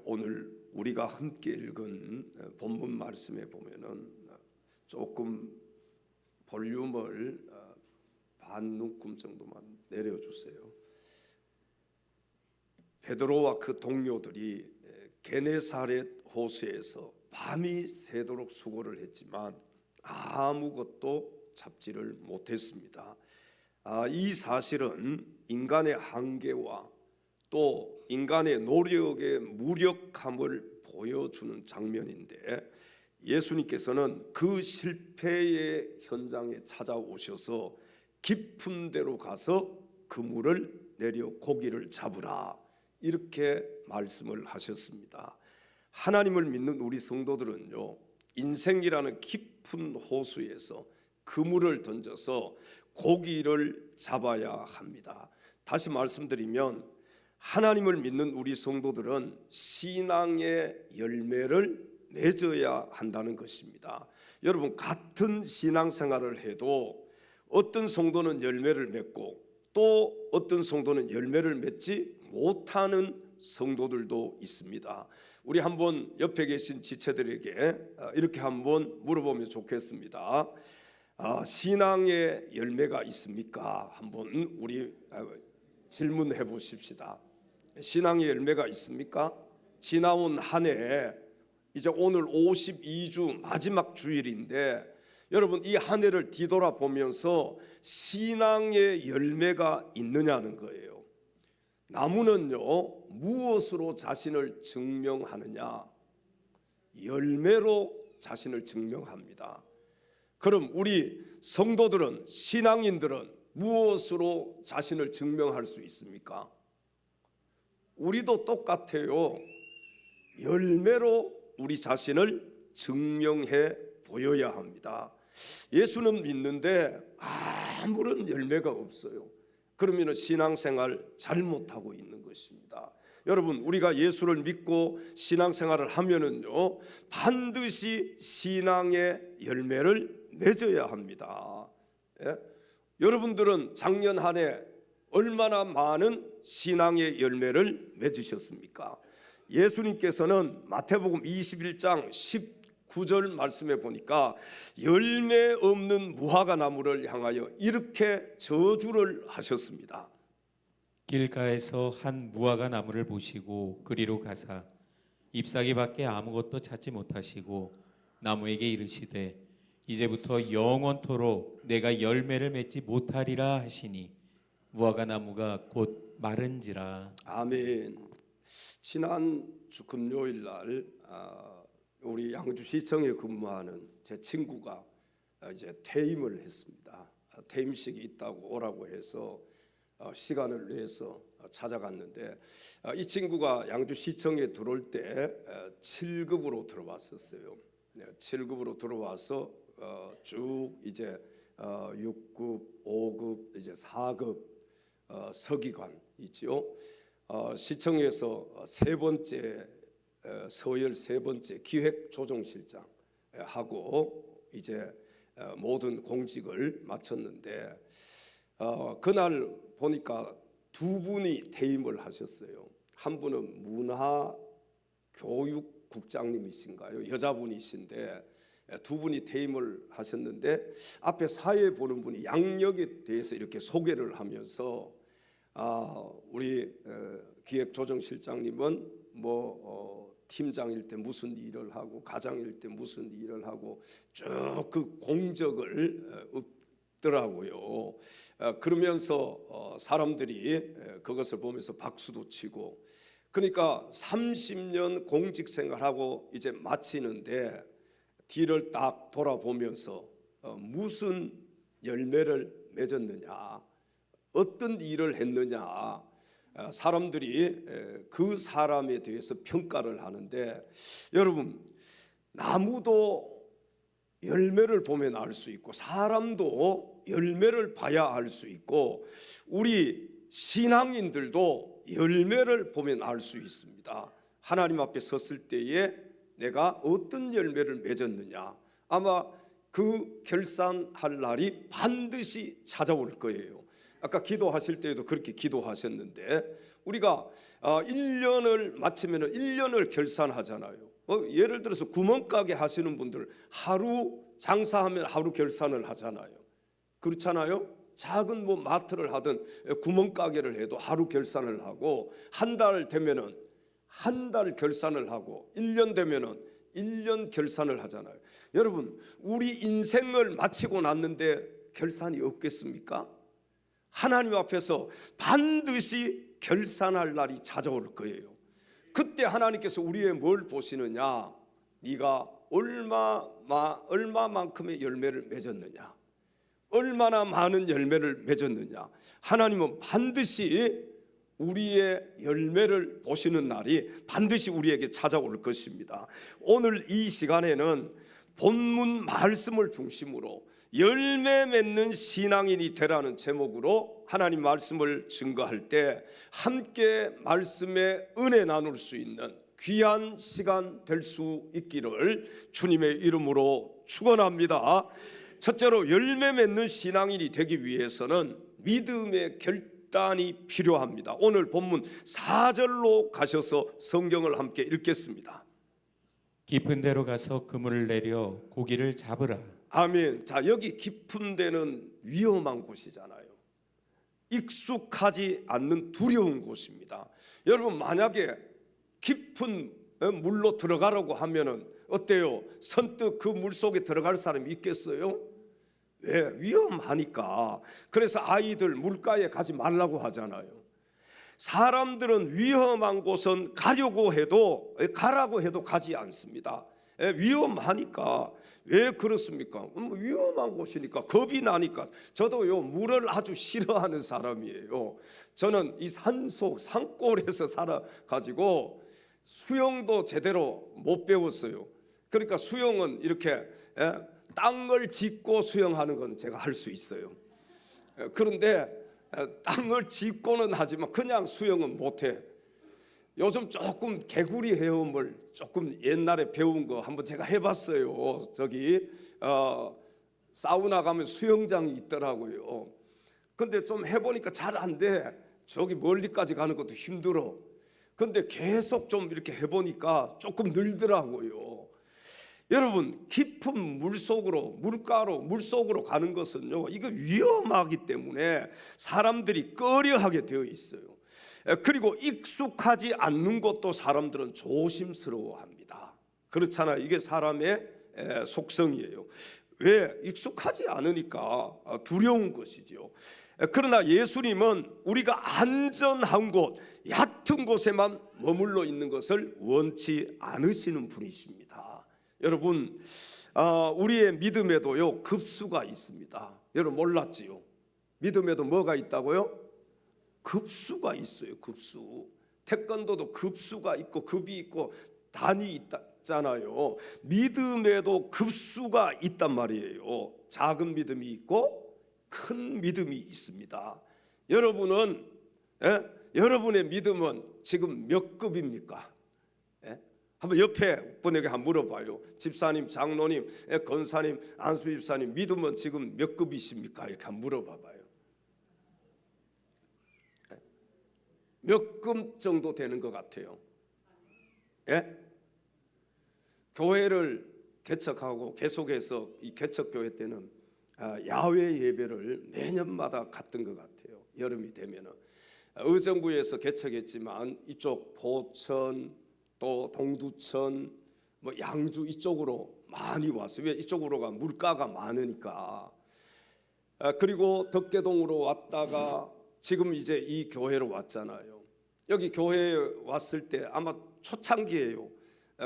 오늘 우리가 함께 읽은 본문 말씀에 보면은 조금 볼륨을 반 눈금 정도만 내려주세요. 베드로와 그 동료들이 게네사렛 호수에서 밤이 새도록 수고를 했지만 아무것도 잡지를 못했습니다. 이 사실은 인간의 한계와 또 인간의 노력의 무력함을 보여주는 장면인데, 예수님께서는 그 실패의 현장에 찾아오셔서 깊은 데로 가서 그물을 내려 고기를 잡으라, 이렇게 말씀을 하셨습니다. 하나님을 믿는 우리 성도들은요, 인생이라는 깊은 호수에서 그물을 던져서 고기를 잡아야 합니다. 다시 말씀드리면 하나님을 믿는 우리 성도들은 신앙의 열매를 맺어야 한다는 것입니다. 여러분, 같은 신앙생활을 해도 어떤 성도는 열매를 맺고 또 어떤 성도는 열매를 맺지 못하는 성도들도 있습니다. 우리 한번 옆에 계신 지체들에게 이렇게 한번 물어보면 좋겠습니다. 신앙의 열매가 있습니까? 한번 우리 질문해 보십시다. 신앙의 열매가 있습니까? 지나온 한 해, 이제 오늘 52주 마지막 주일인데, 여러분 이 한 해를 뒤돌아보면서 신앙의 열매가 있느냐는 거예요. 나무는요, 무엇으로 자신을 증명하느냐? 열매로 자신을 증명합니다. 그럼 우리 성도들은, 신앙인들은 무엇으로 자신을 증명할 수 있습니까? 우리도 똑같아요. 열매로 우리 자신을 증명해 보여야 합니다. 예수는 믿는데 아무런 열매가 없어요. 그러면 신앙생활 잘못하고 있는 것입니다. 여러분, 우리가 예수를 믿고 신앙생활을 하면은요, 반드시 신앙의 열매를 맺어야 합니다. 여러분들은 작년 한 해 얼마나 많은 신앙의 열매를 맺으셨습니까? 예수님께서는 마태복음 21장 19절 말씀에 보니까 열매 없는 무화과 나무를 향하여 이렇게 저주를 하셨습니다. 길가에서 한 무화과 나무를 보시고 그리로 가사 잎사귀밖에 아무것도 찾지 못하시고 나무에게 이르시되 이제부터 영원토록 내가 열매를 맺지 못하리라 하시니 무화과 나무가 곧 마른지라. 아멘. 지난주 금요일 날 우리 양주시청에 근무하는 제 친구가 이제 퇴임을 했습니다. 퇴임식이 있다고 오라고 해서 시간을 내서 찾아갔는데, 이 친구가 양주시청에 들어올 때 7급으로 들어왔었어요. 7급으로 들어와서 쭉 이제 6급, 5급, 이제 4급 서기관 있지요. 시청에서 세 번째 서열 세 번째 기획조정실장 하고 이제 모든 공직을 마쳤는데, 그날 보니까 두 분이 퇴임을 하셨어요. 한 분은 문화교육국장님이신가요? 여자분이신데 두 분이 퇴임을 하셨는데, 앞에 사회 보는 분이 양력에 대해서 이렇게 소개를 하면서 우리 기획조정실장님은 팀장일 때 무슨 일을 하고 과장일 때 무슨 일을 하고 쭉 그 공적을 읊더라고요. 그러면서 사람들이 그것을 보면서 박수도 치고, 그러니까 30년 공직 생활하고 이제 마치는데 뒤를 딱 돌아보면서 무슨 열매를 맺었느냐, 어떤 일을 했느냐, 사람들이 그 사람에 대해서 평가를 하는데, 여러분, 나무도 열매를 보면 알 수 있고 사람도 열매를 봐야 알 수 있고 우리 신앙인들도 열매를 보면 알 수 있습니다. 하나님 앞에 섰을 때에 내가 어떤 열매를 맺었느냐, 아마 그 결산할 날이 반드시 찾아올 거예요. 아까 기도하실 때에도 그렇게 기도하셨는데 우리가 1년을 마치면 1년을 결산하잖아요. 예를 들어서 구멍가게 하시는 분들 하루 장사하면 하루 결산을 하잖아요. 그렇잖아요. 작은 뭐 마트를 하든 구멍가게를 해도 하루 결산을 하고, 한 달 되면은 한 달 결산을 하고, 1년 되면은 1년 결산을 하잖아요. 여러분, 우리 인생을 마치고 났는데 결산이 없겠습니까? 하나님 앞에서 반드시 결산할 날이 찾아올 거예요. 그때 하나님께서 우리의 뭘 보시느냐? 네가 얼마만큼의 열매를 맺었느냐, 얼마나 많은 열매를 맺었느냐. 하나님은 반드시 우리의 열매를 보시는 날이 반드시 우리에게 찾아올 것입니다. 오늘 이 시간에는 본문 말씀을 중심으로 열매 맺는 신앙인이 되라는 제목으로 하나님 말씀을 증거할 때 함께 말씀의 은혜 나눌 수 있는 귀한 시간 될 수 있기를 주님의 이름으로 축원합니다. 첫째로 열매 맺는 신앙인이 되기 위해서는 믿음의 결단이 필요합니다. 오늘 본문 4절로 가셔서 성경을 함께 읽겠습니다. 깊은 데로 가서 그물을 내려 고기를 잡으라. 아멘. 자, 여기 깊은 데는 위험한 곳이잖아요. 익숙하지 않는 두려운 곳입니다. 여러분, 만약에 깊은 물로 들어가라고 하면은 어때요? 선뜻 그 물 속에 들어갈 사람이 있겠어요? 왜? 위험하니까. 그래서 아이들 물가에 가지 말라고 하잖아요. 사람들은 위험한 곳은 가라고 해도 가지 않습니다. 위험하니까. 왜 그렇습니까? 위험한 곳이니까, 겁이 나니까. 저도요, 물을 아주 싫어하는 사람이에요. 저는 이 산속 산골에서 살아가지고 수영도 제대로 못 배웠어요. 그러니까 수영은 이렇게 땅을 짚고 수영하는 건 제가 할 수 있어요. 그런데 땅을 짚고는 하지만 그냥 수영은 못해. 요즘 조금 개구리 헤엄을 조금 옛날에 배운 거 한번 제가 해봤어요. 저기 사우나 가면 수영장이 있더라고요. 근데 좀 해보니까 잘 안 돼. 저기 멀리까지 가는 것도 힘들어. 근데 계속 좀 이렇게 해보니까 조금 늘더라고요. 여러분, 깊은 물속으로, 물속으로 가는 것은요, 이거 위험하기 때문에 사람들이 꺼려하게 되어 있어요. 그리고 익숙하지 않는 것도 사람들은 조심스러워합니다. 그렇잖아요. 이게 사람의 속성이에요. 왜? 익숙하지 않으니까 두려운 것이죠. 그러나 예수님은 우리가 안전한 곳, 얕은 곳에만 머물러 있는 것을 원치 않으시는 분이십니다. 여러분, 우리의 믿음에도요, 급수가 있습니다. 여러분 몰랐지요? 믿음에도 뭐가 있다고요? 급수가 있어요. 급수. 태권도도 급수가 있고 급이 있고 단이 있잖아요. 믿음에도 급수가 있단 말이에요. 작은 믿음이 있고 큰 믿음이 있습니다. 여러분은 여러분의 믿음은 지금 몇 급입니까? 한번 옆에 분에게 한번 물어봐요. 집사님, 장로님, 권사님, 안수집사님, 믿음은 지금 몇 급이십니까? 이렇게 한번 물어봐봐요. 몇 급 정도 되는 것 같아요? 예? 교회를 개척하고 계속해서 이 개척교회 때는 야외 예배를 매년마다 갔던 것 같아요. 여름이 되면은 의정부에서 개척했지만 이쪽 포천 또 동두천 뭐 양주 이쪽으로 많이 왔어요. 왜? 이쪽으로가 물가가 많으니까. 그리고 덕계동으로 왔다가 지금 이제 이 교회로 왔잖아요. 여기 교회에 왔을 때 아마 초창기예요.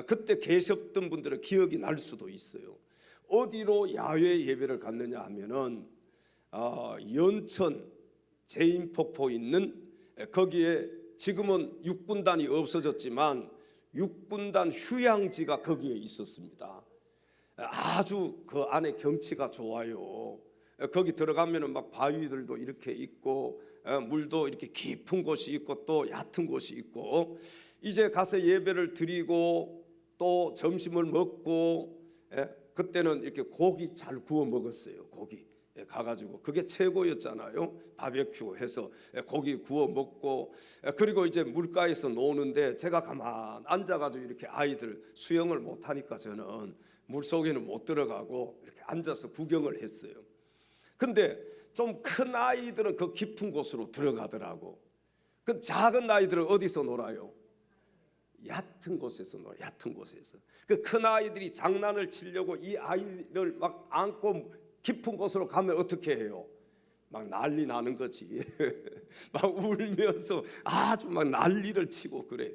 그때 계셨던 분들은 기억이 날 수도 있어요. 어디로 야외 예배를 갔느냐 하면은 연천 제인폭포 있는 거기에 지금은 육군단이 없어졌지만 육군단 휴양지가 거기에 있었습니다. 아주 그 안에 경치가 좋아요. 거기 들어가면은 막 바위들도 이렇게 있고 물도 이렇게 깊은 곳이 있고 또 얕은 곳이 있고, 이제 가서 예배를 드리고 또 점심을 먹고 그때는 이렇게 고기 잘 구워 먹었어요. 고기 가가지고 그게 최고였잖아요. 바베큐 해서 고기 구워 먹고, 그리고 이제 물가에서 노는데 제가 가만 앉아가지고 이렇게 아이들 수영을 못하니까 저는 물속에는 못 들어가고 이렇게 앉아서 구경을 했어요. 근데 좀 큰 아이들은 그 깊은 곳으로 들어가더라고. 그 작은 아이들은 어디서 놀아요? 얕은 곳에서 놀아요. 얕은 곳에서. 그 큰 아이들이 장난을 치려고 이 아이를 막 안고 깊은 곳으로 가면 어떻게 해요? 막 난리 나는 거지. 막 울면서 아주 막 난리를 치고 그래.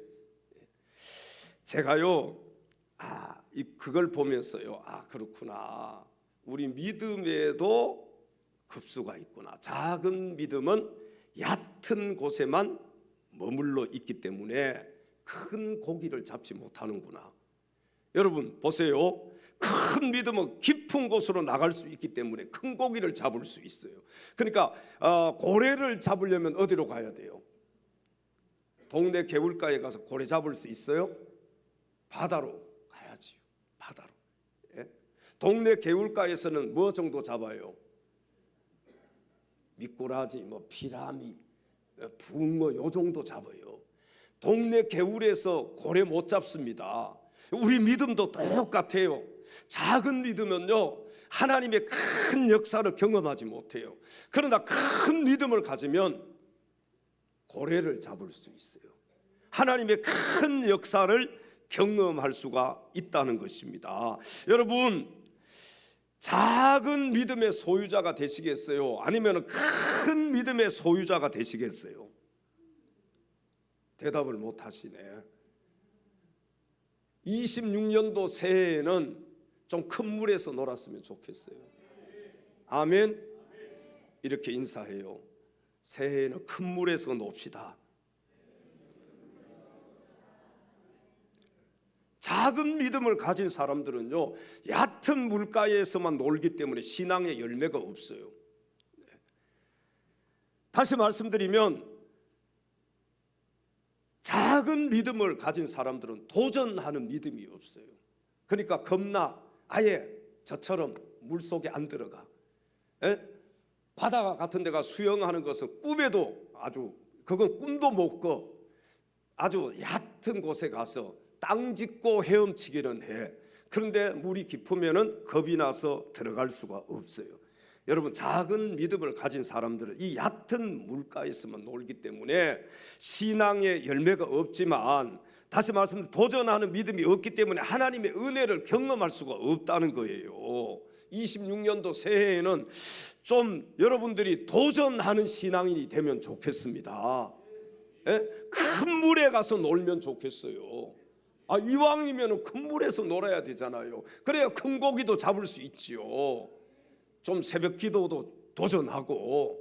제가요, 그걸 보면서요, 그렇구나. 우리 믿음에도 급수가 있구나. 작은 믿음은 얕은 곳에만 머물러 있기 때문에 큰 고기를 잡지 못하는구나. 여러분 보세요. 큰 믿음은 깊은 곳으로 나갈 수 있기 때문에 큰 고기를 잡을 수 있어요. 그러니까 고래를 잡으려면 어디로 가야 돼요? 동네 개울가에 가서 고래 잡을 수 있어요? 바다로 가야지요. 바다로. 예? 동네 개울가에서는 뭐 정도 잡아요? 미꾸라지, 피라미, 붕어 요 정도 잡아요. 동네 개울에서 고래 못 잡습니다. 우리 믿음도 똑같아요. 작은 믿음은요, 하나님의 큰 역사를 경험하지 못해요. 그러나 큰 믿음을 가지면 고래를 잡을 수 있어요. 하나님의 큰 역사를 경험할 수가 있다는 것입니다. 여러분, 작은 믿음의 소유자가 되시겠어요? 아니면 큰 믿음의 소유자가 되시겠어요? 대답을 못 하시네. 26년도 새해에는 좀 큰 물에서 놀았으면 좋겠어요. 아멘. 이렇게 인사해요. 새해에는 큰 물에서 놉시다. 작은 믿음을 가진 사람들은요, 얕은 물가에서만 놀기 때문에 신앙의 열매가 없어요. 다시 말씀드리면, 작은 믿음을 가진 사람들은 도전하는 믿음이 없어요. 그러니까 겁나 아예 저처럼 물속에 안 들어가. 바다 같은 데가 수영하는 것은 꿈에도 그건 꿈도 못 꿔. 아주 얕은 곳에 가서 땅 짚고 헤엄치기는 해. 그런데 물이 깊으면은 겁이 나서 들어갈 수가 없어요. 여러분, 작은 믿음을 가진 사람들은 이 얕은 물가에서만 놀기 때문에 신앙의 열매가 없지만, 다시 말씀드리면 도전하는 믿음이 없기 때문에 하나님의 은혜를 경험할 수가 없다는 거예요. 26년도 새해에는 좀 여러분들이 도전하는 신앙인이 되면 좋겠습니다. 큰 물에 가서 놀면 좋겠어요. 이왕이면 큰 물에서 놀아야 되잖아요. 그래야 큰 고기도 잡을 수 있지요. 좀 새벽 기도도 도전하고,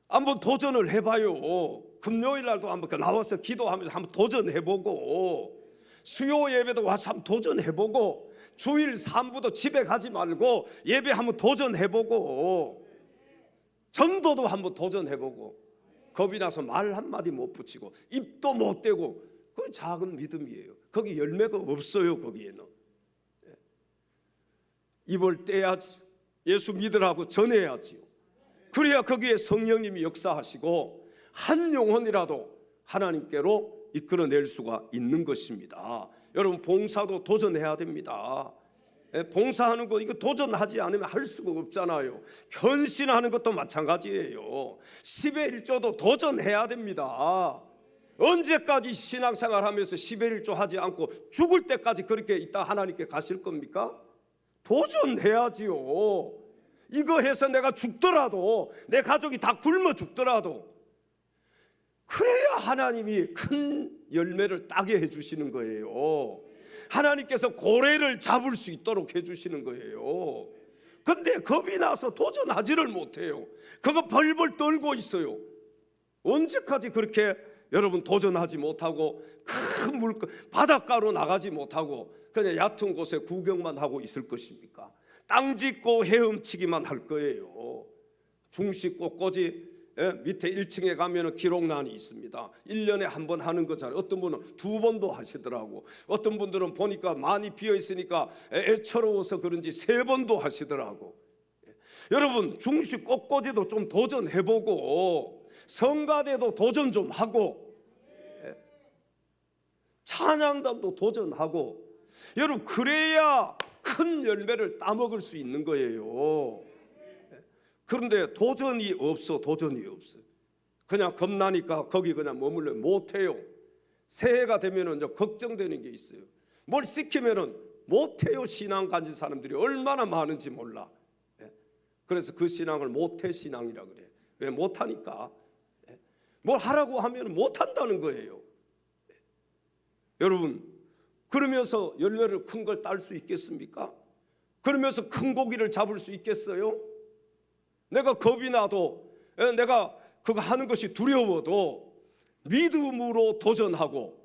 한번 도전을 해봐요. 금요일 날도 한번 나와서 기도하면서 한번 도전해보고, 수요 예배도 와서 한번 도전해보고, 주일 3부도 집에 가지 말고 예배 한번 도전해보고, 전도도 한번 도전해보고, 겁이 나서 말 한마디 못 붙이고 입도 못 대고, 그건 작은 믿음이에요. 거기 열매가 없어요. 거기에는 입을 떼야지. 예수 믿으라고 전해야지요. 그래야 거기에 성령님이 역사하시고 한 영혼이라도 하나님께로 이끌어낼 수가 있는 것입니다. 여러분, 봉사도 도전해야 됩니다. 봉사하는 거 이거 도전하지 않으면 할 수가 없잖아요. 헌신하는 것도 마찬가지예요. 10의 1조도 도전해야 됩니다. 언제까지 신앙생활 하면서 10의 1조 하지 않고 죽을 때까지 그렇게 있다 하나님께 가실 겁니까? 도전해야지요. 이거 해서 내가 죽더라도, 내 가족이 다 굶어 죽더라도, 그래야 하나님이 큰 열매를 따게 해주시는 거예요. 하나님께서 고래를 잡을 수 있도록 해주시는 거예요. 근데 겁이 나서 도전하지를 못해요. 그거 벌벌 떨고 있어요. 언제까지 그렇게 여러분 도전하지 못하고 큰 물가 바닷가로 나가지 못하고 그냥 얕은 곳에 구경만 하고 있을 것입니까? 땅 짚고 헤엄치기만 할 거예요. 중식 꽃꽂이 밑에 1층에 가면은 기록란이 있습니다. 1년에 한 번 하는 거잖아요. 어떤 분은 2번도 하시더라고. 어떤 분들은 보니까 많이 비어 있으니까 애처로워서 그런지 3번도 하시더라고. 여러분, 중식 꽃꽂이도 좀 도전해보고 성가대도 도전 좀 하고 찬양단도 도전하고, 여러분, 그래야 큰 열매를 따먹을 수 있는 거예요. 그런데 도전이 없어. 그냥 겁나니까 거기 그냥 머물러 못해요. 새해가 되면은 이제 걱정되는 게 있어요. 뭘 시키면은 못해요. 신앙 가진 사람들이 얼마나 많은지 몰라. 그래서 그 신앙을 못해 신앙이라 그래. 왜? 못하니까. 뭘 하라고 하면 못한다는 거예요. 여러분, 그러면서 열매를 큰 걸 딸 수 있겠습니까? 그러면서 큰 고기를 잡을 수 있겠어요? 내가 겁이 나도, 내가 그거 하는 것이 두려워도 믿음으로 도전하고,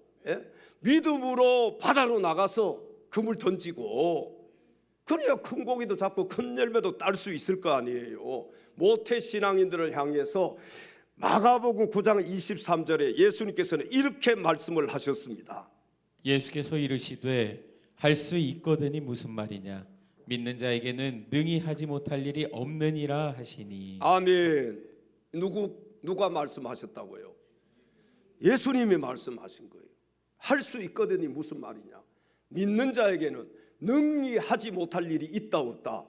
믿음으로 바다로 나가서 그물 던지고, 그래야 큰 고기도 잡고 큰 열매도 딸 수 있을 거 아니에요. 모태 신앙인들을 향해서 마가복음 9장 23절에 예수님께서는 이렇게 말씀을 하셨습니다. 예수께서 이르시되 할 수 있거든이 무슨 말이냐, 믿는 자에게는 능히 하지 못할 일이 없느니라 하시니. 아멘. 누가 말씀하셨다고요? 예수님이 말씀하신 거예요. 할 수 있거든이 무슨 말이냐, 믿는 자에게는 능히 하지 못할 일이 있다 없다?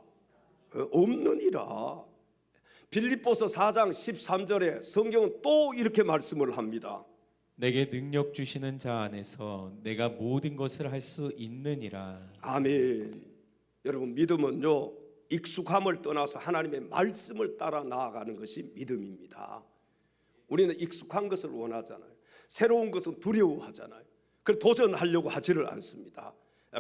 없느니라. 빌립보서 4장 13절에 성경은 또 이렇게 말씀을 합니다. 내게 능력 주시는 자 안에서 내가 모든 것을 할 수 있느니라. 아멘. 여러분, 믿음은요, 익숙함을 떠나서 하나님의 말씀을 따라 나아가는 것이 믿음입니다. 우리는 익숙한 것을 원하잖아요. 새로운 것은 두려워하잖아요. 그래서 도전하려고 하지를 않습니다.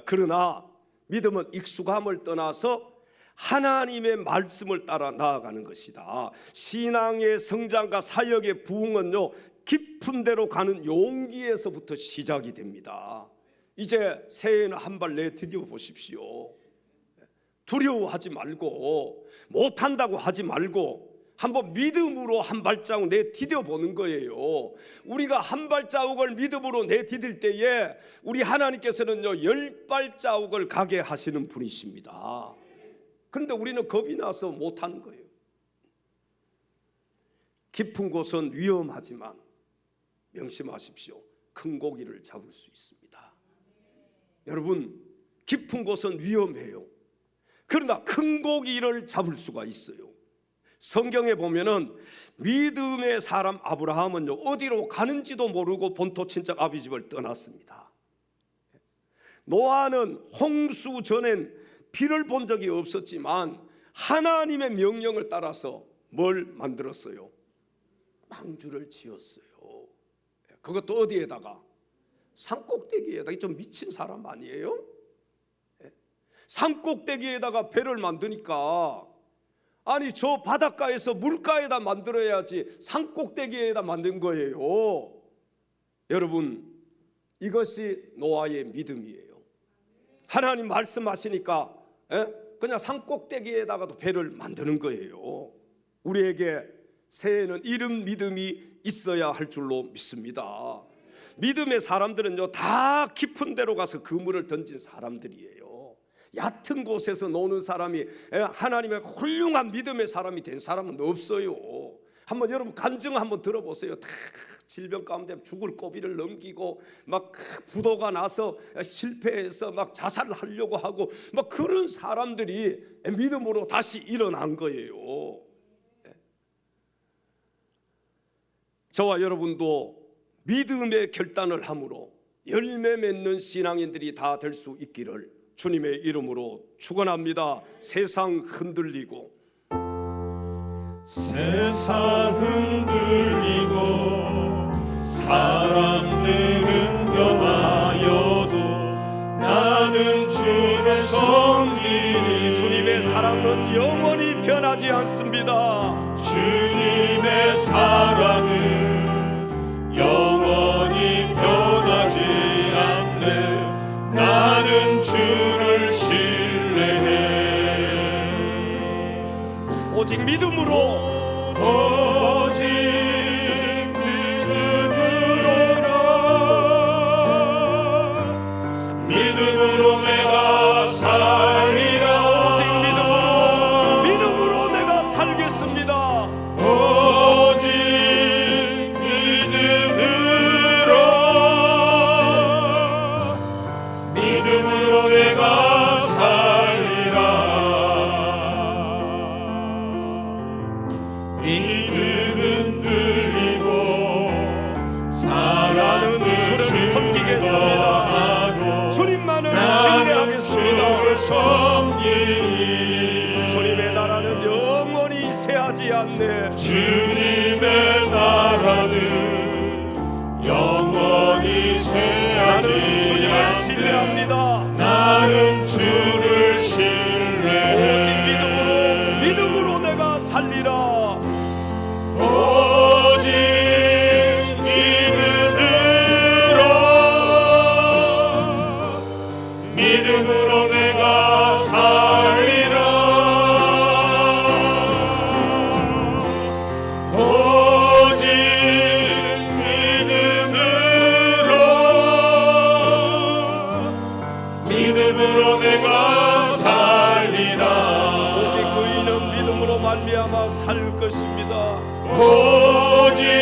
그러나 믿음은 익숙함을 떠나서 하나님의 말씀을 따라 나아가는 것이다. 신앙의 성장과 사역의 부흥은요, 깊은 데로 가는 용기에서부터 시작이 됩니다. 이제 새해에는 한 발 내디뎌 보십시오. 두려워하지 말고, 못한다고 하지 말고 한번 믿음으로 한 발자국 내디뎌 보는 거예요. 우리가 한 발자국을 믿음으로 내디딜 때에 우리 하나님께서는요 10발자국을 가게 하시는 분이십니다. 그런데 우리는 겁이 나서 못하는 거예요. 깊은 곳은 위험하지만 명심하십시오. 큰 고기를 잡을 수 있습니다. 여러분, 깊은 곳은 위험해요. 그러나 큰 고기를 잡을 수가 있어요. 성경에 보면은 믿음의 사람 아브라함은요, 어디로 가는지도 모르고 본토 친척 아비집을 떠났습니다. 노아는 홍수 전엔 비를 본 적이 없었지만 하나님의 명령을 따라서 뭘 만들었어요? 망주를 지었어요. 그것도 어디에다가? 산꼭대기에다가. 좀 미친 사람 아니에요? 산꼭대기에다가 배를 만드니까, 아니 저 바닷가에서 물가에다 만들어야지 산꼭대기에다 만든 거예요. 여러분, 이것이 노아의 믿음이에요. 하나님 말씀하시니까 그냥 산꼭대기에다가도 배를 만드는 거예요. 우리에게 새해에는 이런 믿음이 있어야 할 줄로 믿습니다. 믿음의 사람들은요 다 깊은 데로 가서 그물을 던진 사람들이에요. 얕은 곳에서 노는 사람이 하나님의 훌륭한 믿음의 사람이 된 사람은 없어요. 한번 여러분 간증 한번 들어보세요. 다 질병 가운데 죽을 고비를 넘기고 막 부도가 나서 실패해서 막 자살을 하려고 하고 막 그런 사람들이 믿음으로 다시 일어난 거예요. 저와 여러분도 믿음의 결단을 함으로 열매 맺는 신앙인들이 다 될 수 있기를 주님의 이름으로 축원합니다. 세상 흔들리고 세상 흔들리고 사람들은 변하여도 나는 주를 섬기리. 주님의 사랑은 영원히 변하지 않습니다. 주님의 사랑은 영원히 변하지 않네. 나는 주를 신뢰해. 오직 믿음으로 오직 않네. 주님의 나라는 영원히 나는 주님을 쇠하지 신뢰합니다. 나는 주를 신뢰해 오직 믿음으로 내가 살리라. 오직 믿음으로 내가 살리라. 오직 믿음으로 내가 살리라. 오직 의인은 믿음으로 말미암아 살 것입니다. 오직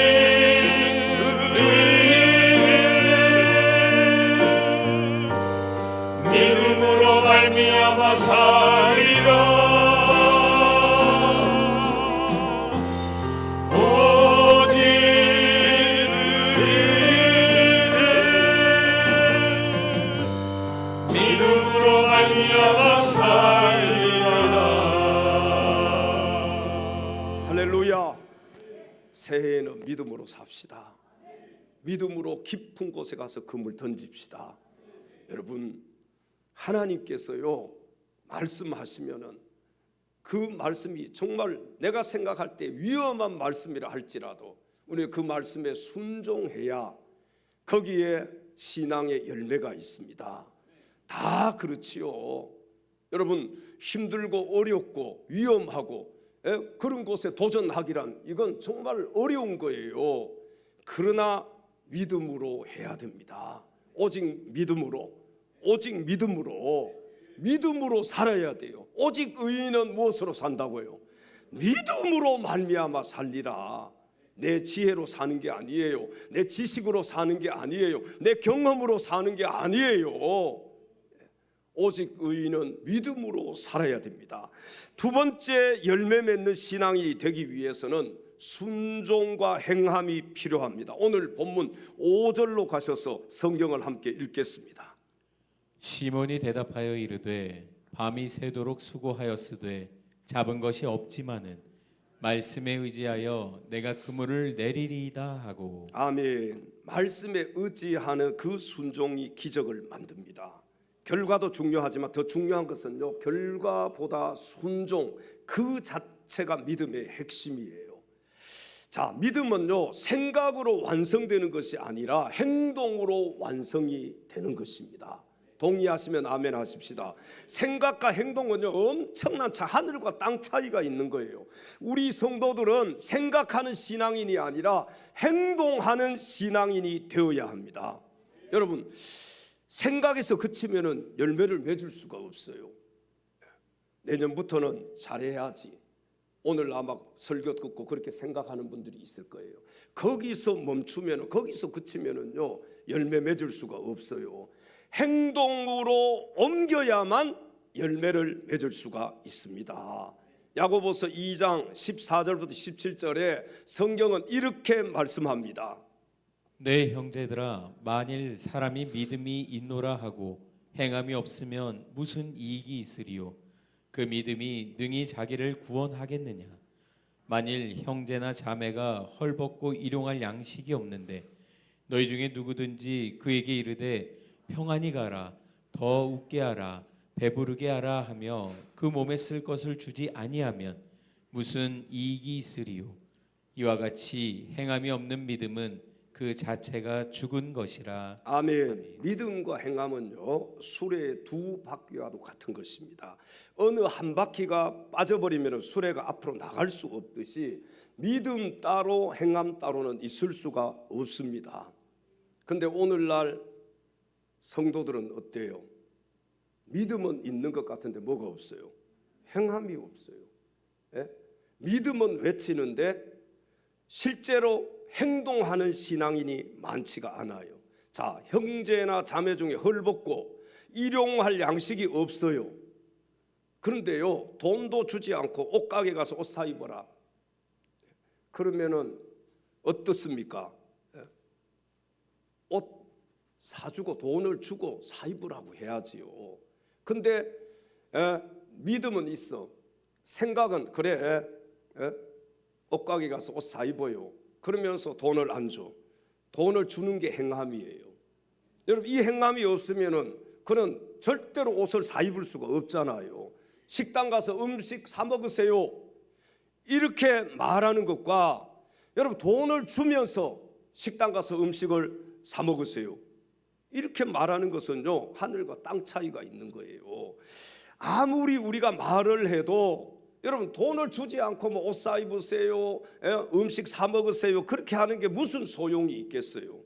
믿음으로 말미암아 살리라. 오직 믿음으로 말미암아 살리라. 할렐루야. 새해에는 믿음으로 삽시다. 믿음으로 깊은 곳에 가서 금을 던집시다. 여러분, 하나님께서요 말씀하시면은 그 말씀이 정말 내가 생각할 때 위험한 말씀이라 할지라도 우리 그 말씀에 순종해야 거기에 신앙의 열매가 있습니다. 다 그렇지요. 여러분, 힘들고 어렵고 위험하고 그런 곳에 도전하기란 이건 정말 어려운 거예요. 그러나 믿음으로 해야 됩니다. 오직 믿음으로 살아야 돼요. 오직 의인은 무엇으로 산다고요? 믿음으로 말미암아 살리라. 내 지혜로 사는 게 아니에요. 내 지식으로 사는 게 아니에요. 내 경험으로 사는 게 아니에요. 오직 의인은 믿음으로 살아야 됩니다. 두 번째 열매 맺는 신앙이 되기 위해서는 순종과 행함이 필요합니다. 오늘 본문 5절로 가셔서 성경을 함께 읽겠습니다. 시몬이 대답하여 이르되 밤이 새도록 수고하였으되 잡은 것이 없지만은 말씀에 의지하여 내가 그물을 내리리이다 하고. 아멘. 말씀에 의지하는 그 순종이 기적을 만듭니다. 결과도 중요하지만 더 중요한 것은요, 결과보다 순종 그 자체가 믿음의 핵심이에요. 자, 믿음은요 생각으로 완성되는 것이 아니라 행동으로 완성이 되는 것입니다. 동의하시면 아멘 하십시다. 생각과 행동은요 엄청난 하늘과 땅 차이가 있는 거예요. 우리 성도들은 생각하는 신앙인이 아니라 행동하는 신앙인이 되어야 합니다. 여러분, 생각에서 그치면은 열매를 맺을 수가 없어요. 내년부터는 잘해야지. 오늘 아마 설교 듣고 그렇게 생각하는 분들이 있을 거예요. 거기서 멈추면, 거기서 그치면은요 열매 맺을 수가 없어요. 행동으로 옮겨야만 열매를 맺을 수가 있습니다. 야고보서 2장 14절부터 17절에 성경은 이렇게 말씀합니다. 내 형제들아, 만일 사람이 믿음이 있노라 하고 행함이 없으면 무슨 이익이 있으리요? 그 믿음이 능히 자기를 구원하겠느냐? 만일 형제나 자매가 헐벗고 일용할 양식이 없는데 너희 중에 누구든지 그에게 이르되 평안히 가라, 더 웃게 하라, 배부르게 하라 하며 그 몸에 쓸 것을 주지 아니하면 무슨 이익이 있으리요? 이와 같이 행함이 없는 믿음은 그 자체가 죽은 것이라. 아멘. 믿음과 행함은요 수레의 두 바퀴와도 같은 것입니다. 어느 한 바퀴가 빠져버리면 수레가 앞으로 나갈 수 없듯이 믿음 따로 행함 따로는 있을 수가 없습니다. 근데 오늘날 성도들은 어때요? 믿음은 있는 것 같은데 뭐가 없어요? 행함이 없어요. 예? 믿음은 외치는데 실제로 행동하는 신앙인이 많지가 않아요. 자, 형제나 자매 중에 헐벗고 일용할 양식이 없어요. 그런데요 돈도 주지 않고 옷가게 가서 옷 사 입어라. 그러면은 어떻습니까? 옷 사주고 돈을 주고 사 입으라고 해야지요. 근데 믿음은 있어. 생각은 그래 옷가게 가서 옷 사 입어요. 그러면서 돈을 안 줘. 돈을 주는 게 행함이에요. 여러분, 이 행함이 없으면은 그는 절대로 옷을 사 입을 수가 없잖아요. 식당 가서 음식 사 먹으세요, 이렇게 말하는 것과 여러분 돈을 주면서 식당 가서 음식을 사 먹으세요, 이렇게 말하는 것은요, 하늘과 땅 차이가 있는 거예요. 아무리 우리가 말을 해도 여러분 돈을 주지 않고 뭐 옷 사 입으세요, 음식 사 먹으세요, 그렇게 하는 게 무슨 소용이 있겠어요?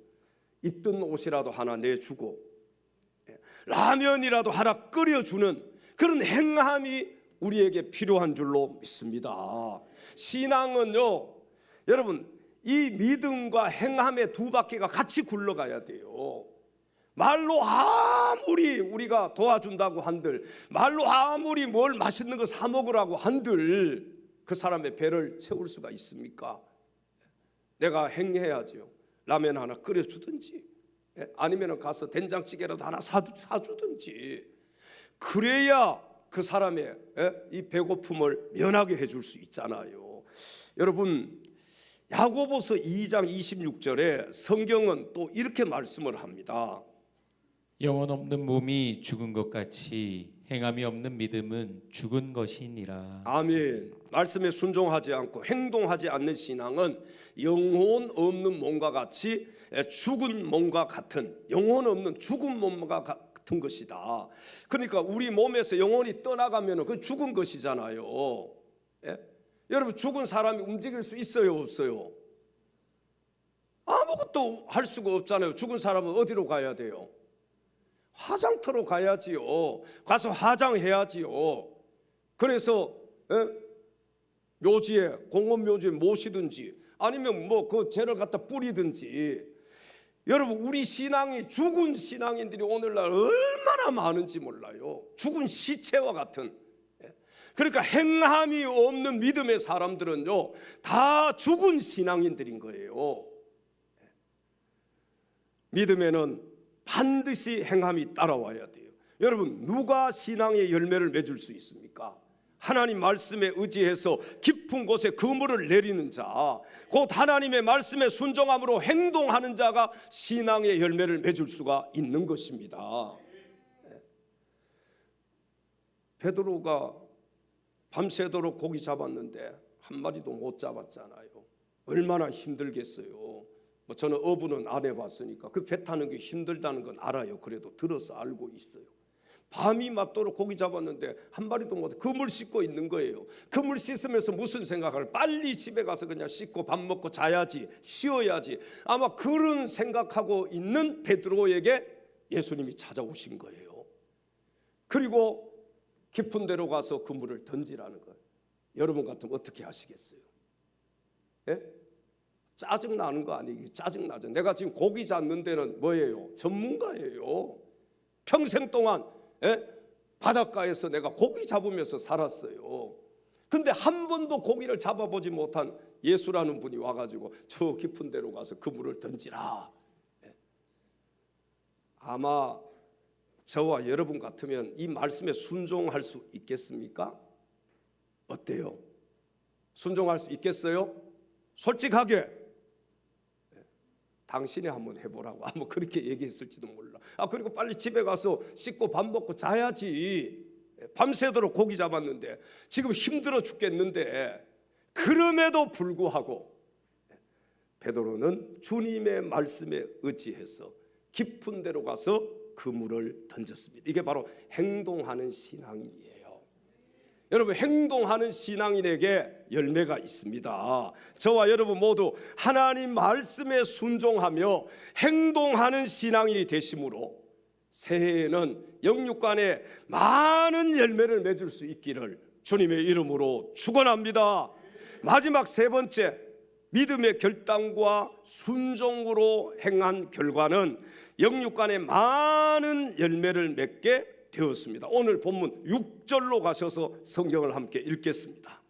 있던 옷이라도 하나 내주고 라면이라도 하나 끓여주는 그런 행함이 우리에게 필요한 줄로 믿습니다. 신앙은요, 여러분 이 믿음과 행함의 두 바퀴가 같이 굴러가야 돼요. 말로 아무리 우리가 도와준다고 한들, 말로 아무리 뭘 맛있는 거 사 먹으라고 한들 그 사람의 배를 채울 수가 있습니까? 내가 행해야죠. 라면 하나 끓여주든지 아니면 가서 된장찌개라도 하나 사주든지, 그래야 그 사람의 이 배고픔을 면하게 해줄 수 있잖아요. 여러분, 야고보서 2장 26절에 성경은 또 이렇게 말씀을 합니다. 영혼 없는 몸이 죽은 것 같이 행함이 없는 믿음은 죽은 것이니라. 아멘. 말씀에 순종하지 않고 행동하지 않는 신앙은 영혼 없는 몸과 같이 죽은 몸과 같은, 영혼 없는 죽은 몸과 같은 것이다. 그러니까 우리 몸에서 영혼이 떠나가면 그 죽은 것이잖아요. 예? 여러분, 죽은 사람이 움직일 수 있어요, 없어요? 아무것도 할 수가 없잖아요. 죽은 사람은 어디로 가야 돼요? 화장터로 가야지요. 가서 화장해야지요. 그래서 묘지에, 공원 묘지에 모시든지 아니면 뭐 그 죄를 갖다 뿌리든지. 여러분, 우리 신앙이 죽은 신앙인들이 오늘날 얼마나 많은지 몰라요. 죽은 시체와 같은. 그러니까 행함이 없는 믿음의 사람들은요, 다 죽은 신앙인들인 거예요. 믿음에는 반드시 행함이 따라와야 돼요. 여러분, 누가 신앙의 열매를 맺을 수 있습니까? 하나님 말씀에 의지해서 깊은 곳에 그물을 내리는 자, 곧 하나님의 말씀에 순종함으로 행동하는 자가 신앙의 열매를 맺을 수가 있는 것입니다. 베드로가 밤새도록 고기 잡았는데 한 마리도 못 잡았잖아요. 얼마나 힘들겠어요. 뭐 저는 어부는 안 해봤으니까 그 배 타는 게 힘들다는 건 알아요. 그래도 들어서 알고 있어요. 밤이 맞도록 고기 잡았는데 한 마리도 못, 그물 씻고 있는 거예요. 그물 씻으면서 무슨 생각을, 빨리 집에 가서 그냥 씻고 밥 먹고 자야지, 쉬어야지, 아마 그런 생각하고 있는 베드로에게 예수님이 찾아오신 거예요. 그리고 깊은 데로 가서 그물을 던지라는 거예요. 여러분 같으면 어떻게 하시겠어요? 예? 짜증 나는 거 아니에요? 짜증 나죠. 내가 지금 고기 잡는 데는 뭐예요? 전문가예요. 평생 동안 바닷가에서 내가 고기 잡으면서 살았어요. 근데 한 번도 고기를 잡아보지 못한 예수라는 분이 와가지고 저 깊은 데로 가서 그물을 던지라. 아마 저와 여러분 같으면 이 말씀에 순종할 수 있겠습니까? 어때요? 순종할 수 있겠어요? 솔직하게 당신이 한번 해보라고 아마 그렇게 얘기했을지도 몰라. 그리고 빨리 집에 가서 씻고 밥 먹고 자야지. 밤새도록 고기 잡았는데 지금 힘들어 죽겠는데, 그럼에도 불구하고 베드로는 주님의 말씀에 의지해서 깊은 데로 가서 그물을 던졌습니다. 이게 바로 행동하는 신앙인이에요. 여러분, 행동하는 신앙인에게 열매가 있습니다. 저와 여러분 모두 하나님 말씀에 순종하며 행동하는 신앙인이 되심으로 새해에는 영육간에 많은 열매를 맺을 수 있기를 주님의 이름으로 축원합니다. 마지막 세 번째, 믿음의 결단과 순종으로 행한 결과는 영육간에 많은 열매를 맺게 되었습니다. 오늘 본문 6절로 가셔서 성경을 함께 읽겠습니다.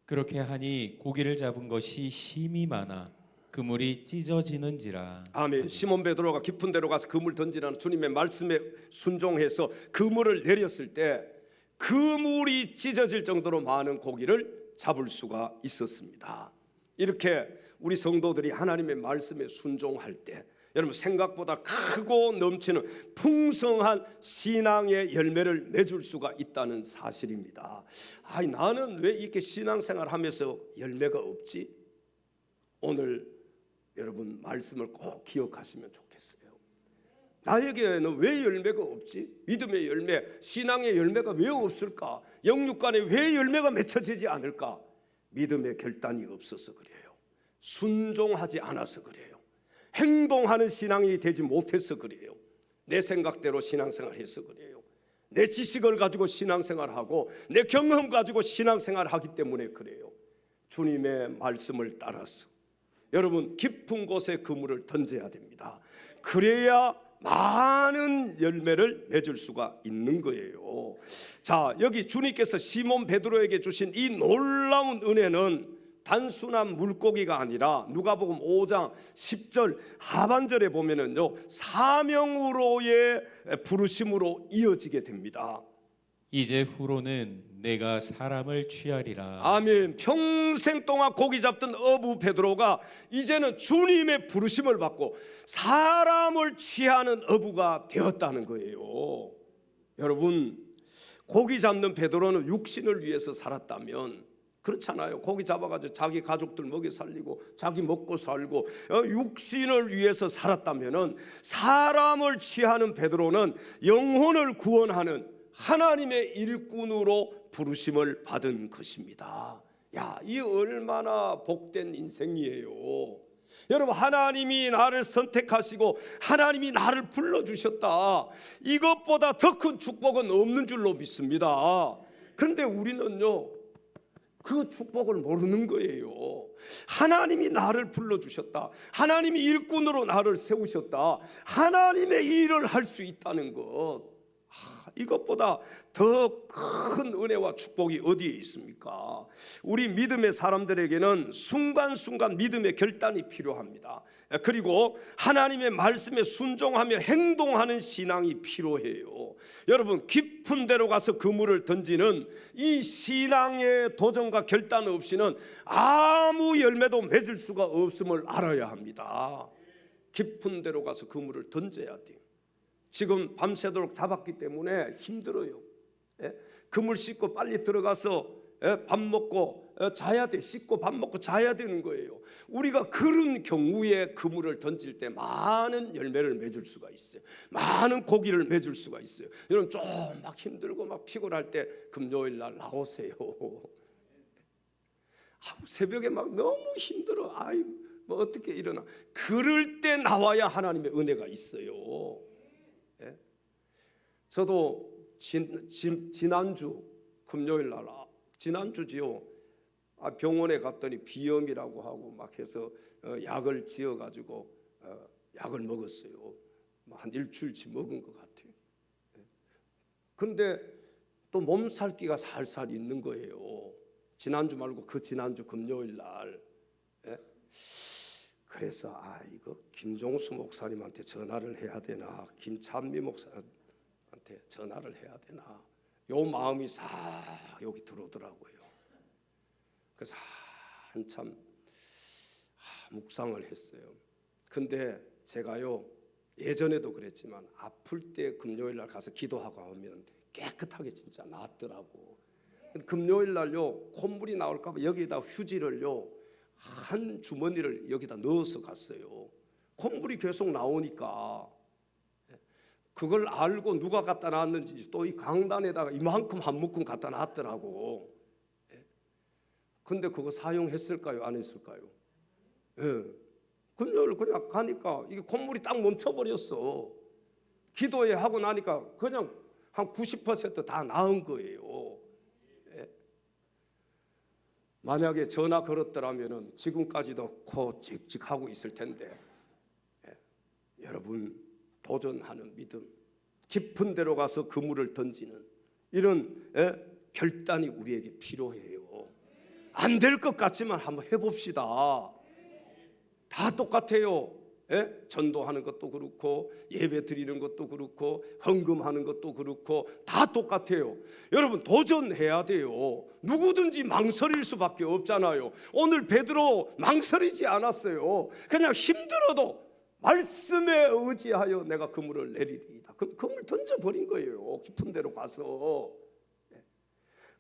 그렇게 하니 고기를 잡은 것이 심히 많아 그물이 찢어지는지라. 아멘. 시몬 베드로가 깊은 데로 가서 그물 던지라는 주님의 말씀에 순종해서 그물을 내렸을 때 그물이 찢어질 정도로 많은 고기를 잡을 수가 있었습니다. 이렇게 우리 성도들이 하나님의 말씀에 순종할 때 여러분 생각보다 크고 넘치는 풍성한 신앙의 열매를 맺을 수가 있다는 사실입니다. 나는 왜 이렇게 신앙생활하면서 열매가 없지? 오늘 여러분 말씀을 꼭 기억하시면 좋겠어요. 나에게는 왜 열매가 없지? 믿음의 열매, 신앙의 열매가 왜 없을까? 영육 간에 왜 열매가 맺혀지지 않을까? 믿음의 결단이 없어서 그래요. 순종하지 않아서 그래요. 행동하는 신앙이 되지 못해서 그래요. 내 생각대로 신앙생활해서 그래요. 내 지식을 가지고 신앙생활하고 내 경험 가지고 신앙생활하기 때문에 그래요. 주님의 말씀을 따라서 여러분 깊은 곳에 그물을 던져야 됩니다. 그래야 많은 열매를 맺을 수가 있는 거예요. 자, 여기 주님께서 시몬 베드로에게 주신 이 놀라운 은혜는 단순한 물고기가 아니라 누가복음 5장 10절 하반절에 보면은요, 사명으로의 부르심으로 이어지게 됩니다. 이제 후로는 내가 사람을 취하리라. 아멘. 평생 동안 고기 잡던 어부 베드로가 이제는 주님의 부르심을 받고 사람을 취하는 어부가 되었다는 거예요. 여러분, 고기 잡는 베드로는 육신을 위해서 살았다면 그렇잖아요. 고기 잡아가지고 자기 가족들 먹여 살리고 자기 먹고 살고 육신을 위해서 살았다면은 사람을 취하는 베드로는 영혼을 구원하는 하나님의 일꾼으로 부르심을 받은 것입니다. 야, 이 얼마나 복된 인생이에요. 여러분, 하나님이 나를 선택하시고 하나님이 나를 불러주셨다. 이것보다 더 큰 축복은 없는 줄로 믿습니다. 그런데 우리는요, 그 축복을 모르는 거예요. 하나님이 나를 불러주셨다. 하나님이 일꾼으로 나를 세우셨다. 하나님의 일을 할 수 있다는 것, 이것보다 더 큰 은혜와 축복이 어디에 있습니까? 우리 믿음의 사람들에게는 순간순간 믿음의 결단이 필요합니다. 그리고 하나님의 말씀에 순종하며 행동하는 신앙이 필요해요. 여러분, 깊은 데로 가서 그물을 던지는 이 신앙의 도전과 결단 없이는 아무 열매도 맺을 수가 없음을 알아야 합니다. 깊은 데로 가서 그물을 던져야 돼요. 지금 밤새도록 잡았기 때문에 힘들어요. 그물 씻고 빨리 들어가서 밥 먹고 자야 돼. 씻고 밥 먹고 자야 되는 거예요. 우리가 그런 경우에 그물을 던질 때 많은 열매를 맺을 수가 있어요. 많은 고기를 맺을 수가 있어요. 여러분, 좀 막 힘들고 막 피곤할 때 금요일 날 나오세요. 새벽에 막 너무 힘들어. 뭐 어떻게 일어나. 그럴 때 나와야 하나님의 은혜가 있어요. 저도 지난주 금요일 날 지난주지요. 병원에 갔더니 비염이라고 하고 막 해서 약을 지어가지고 약을 먹었어요. 한 일주일치 먹은 것 같아요. 그런데 또 몸살기가 살살 있는 거예요. 지난주 말고 그 지난주 금요일 날. 그래서 이거 김종수 목사님한테 전화를 해야 되나, 김찬미 목사한테 전화를 해야 되나, 요 마음이 싹 여기 들어오더라고요. 그래서 한참 묵상을 했어요. 근데 제가요, 예전에도 그랬지만 아플 때 금요일 날 가서 기도하고 하면 깨끗하게 진짜 낫더라고. 금요일 날요, 콧물이 나올까 봐 여기에다 휴지를요, 한 주머니를 여기다 넣어서 갔어요. 콧물이 계속 나오니까 그걸 알고 누가 갖다 놨는지 또 이 강단에다가 이만큼 한 묶음 갖다 놨더라고. 근데 그거 사용했을까요? 안 했을까요? 금요일 그냥 가니까 이게 콧물이 딱 멈춰버렸어. 기도해 하고 나니까 그냥 한 90% 나은 거예요. 만약에 전화 걸었더라면 지금까지도 코 찍찍하고 있을 텐데, 여러분, 도전하는 믿음, 깊은 데로 가서 그물을 던지는 이런 결단이 우리에게 필요해요. 안 될 것 같지만 한번 해봅시다. 다 똑같아요. 전도하는 것도 그렇고 예배 드리는 것도 그렇고 헌금하는 것도 그렇고 다 똑같아요. 여러분 도전해야 돼요. 누구든지 망설일 수밖에 없잖아요. 오늘 베드로 망설이지 않았어요. 그냥 힘들어도 말씀에 의지하여 내가 그물을 내리리이다. 그럼 그물 던져버린 거예요. 깊은 데로 가서.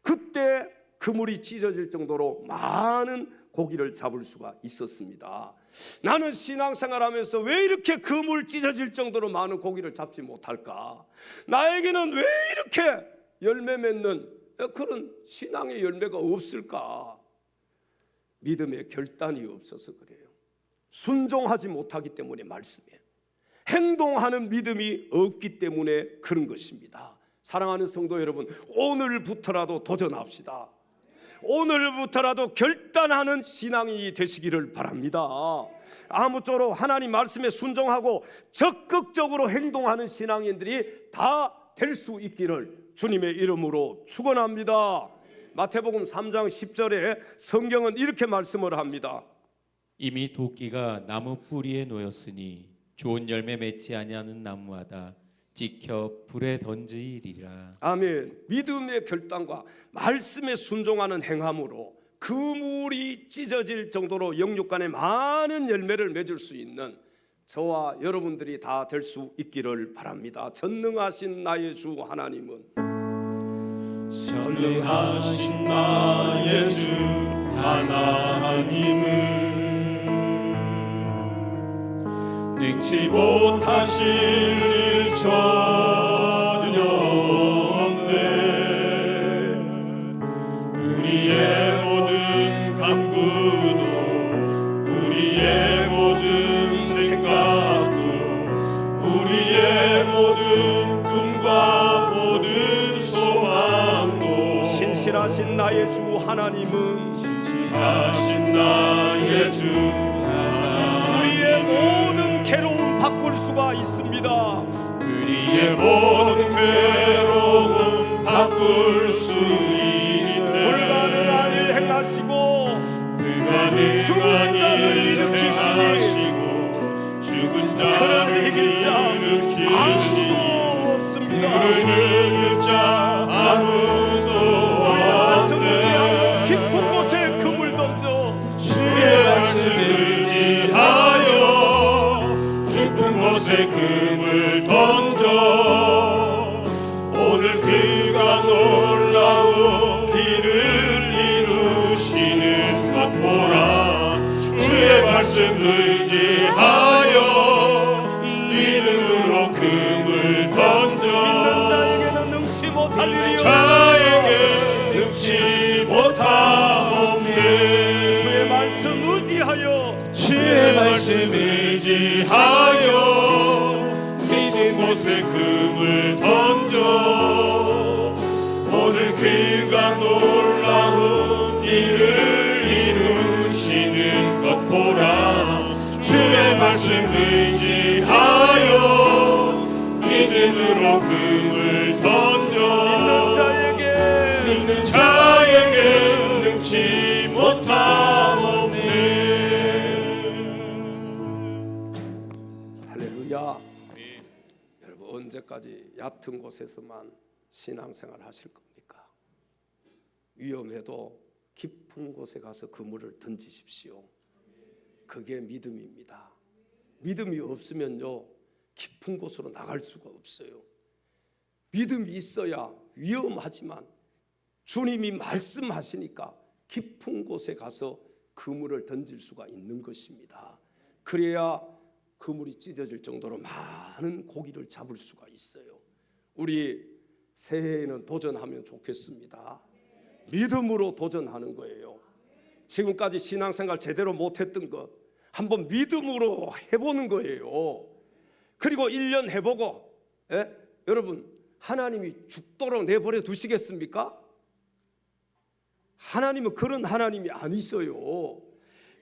그때 그물이 찢어질 정도로 많은 고기를 잡을 수가 있었습니다. 나는 신앙생활하면서 왜 이렇게 그물 찢어질 정도로 많은 고기를 잡지 못할까? 나에게는 왜 이렇게 열매 맺는 그런 신앙의 열매가 없을까? 믿음의 결단이 없어서 그래요. 순종하지 못하기 때문에 말씀에 행동하는 믿음이 없기 때문에 그런 것입니다. 사랑하는 성도 여러분, 오늘부터라도 도전합시다. 오늘부터라도 결단하는 신앙이 되시기를 바랍니다. 아무쪼록 하나님 말씀에 순종하고 적극적으로 행동하는 신앙인들이 다 될 수 있기를 주님의 이름으로 축원합니다. 마태복음 3장 10절에 성경은 이렇게 말씀을 합니다. 이미 도끼가 나무 뿌리에 놓였으니 좋은 열매 맺지 아니하는 나무마다 지켜 불에 던지리라. 아멘. 믿음의 결단과 말씀에 순종하는 행함으로 그물이 찢어질 정도로 영육 간에 많은 열매를 맺을 수 있는 저와 여러분들이 다 될 수 있기를 바랍니다. 전능하신 나의 주 하나님은 전능하신 나의 주 하나님은 능치 못하실 일 전혀 없네. 우리의 모든 간구도 우리의 모든 생각도 우리의 모든 꿈과 모든 소망도 신실하신 나의 주 하나님은 신실하신 나의 주 우리의 모든 괴로움 바꿀 수가 있습니다. 우리의 모든 괴로움 바꿀 수 불가능한 일 있네. 행하시고 불가능한 죽은 자를 일 일으키시니 행하시고 죽은 그를 자를 이길 자 아무도 일으키시니 없습니다. 그를 이길 자 아무도 주의 말씀 없네. 의지하고 깊은 곳에 그물 던져 주의 말씀 의지하여 깊은 곳에 금을 던져 오늘 그가 놀라운 일을 이루시는 것 보라. 주의 말씀 의지하여 믿음으로 금을 던져 믿는 자에게는 능치 못할 일이 없어. 자에게 능치 못하옵네. 주의 말씀 의지하여 주의 말씀 의지하여 믿음 곳에 금을 던져 오늘 그가 놀라운 일을 이루시는 것 보라. 주의 말씀 의지하여 믿음으로 금을 던져 믿는 자에게 능치 못하옵네. 할렐루야. 여러분 언제까지 얕은 곳에서만 신앙생활 하실 겁니까? 위험해도 깊은 곳에 가서 그물을 던지십시오. 그게 믿음입니다. 믿음이 없으면요 깊은 곳으로 나갈 수가 없어요. 믿음이 있어야 위험하지만 주님이 말씀하시니까 깊은 곳에 가서 그물을 던질 수가 있는 것입니다. 그래야 그물이 찢어질 정도로 많은 고기를 잡을 수가 있어요. 우리 새해에는 도전하면 좋겠습니다. 믿음으로 도전하는 거예요. 지금까지 신앙생활 제대로 못했던 것 한번 믿음으로 해보는 거예요. 그리고 1년 해보고 여러분 하나님이 죽도록 내버려 두시겠습니까? 하나님은 그런 하나님이 아니셔요.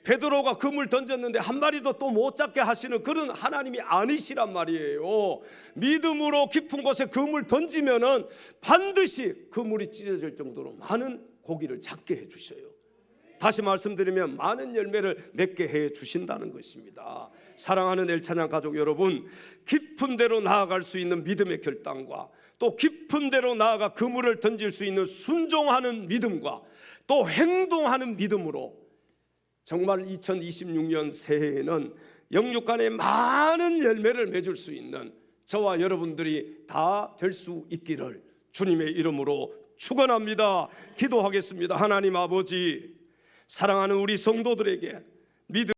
베드로가 그물 던졌는데 한 마리도 또 못 잡게 하시는 그런 하나님이 아니시란 말이에요. 믿음으로 깊은 곳에 그물 던지면은 반드시 그물이 찢어질 정도로 많은 고기를 잡게 해주셔요. 다시 말씀드리면 많은 열매를 맺게 해 주신다는 것입니다. 사랑하는 엘찬양 가족 여러분, 깊은 데로 나아갈 수 있는 믿음의 결단과 또 깊은 데로 나아가 그물을 던질 수 있는 순종하는 믿음과 또 행동하는 믿음으로 정말 2026년 새해에는 영육 간에 많은 열매를 맺을 수 있는 저와 여러분들이 다 될 수 있기를 주님의 이름으로 축원합니다. 기도하겠습니다. 하나님 아버지, 사랑하는 우리 성도들에게 믿음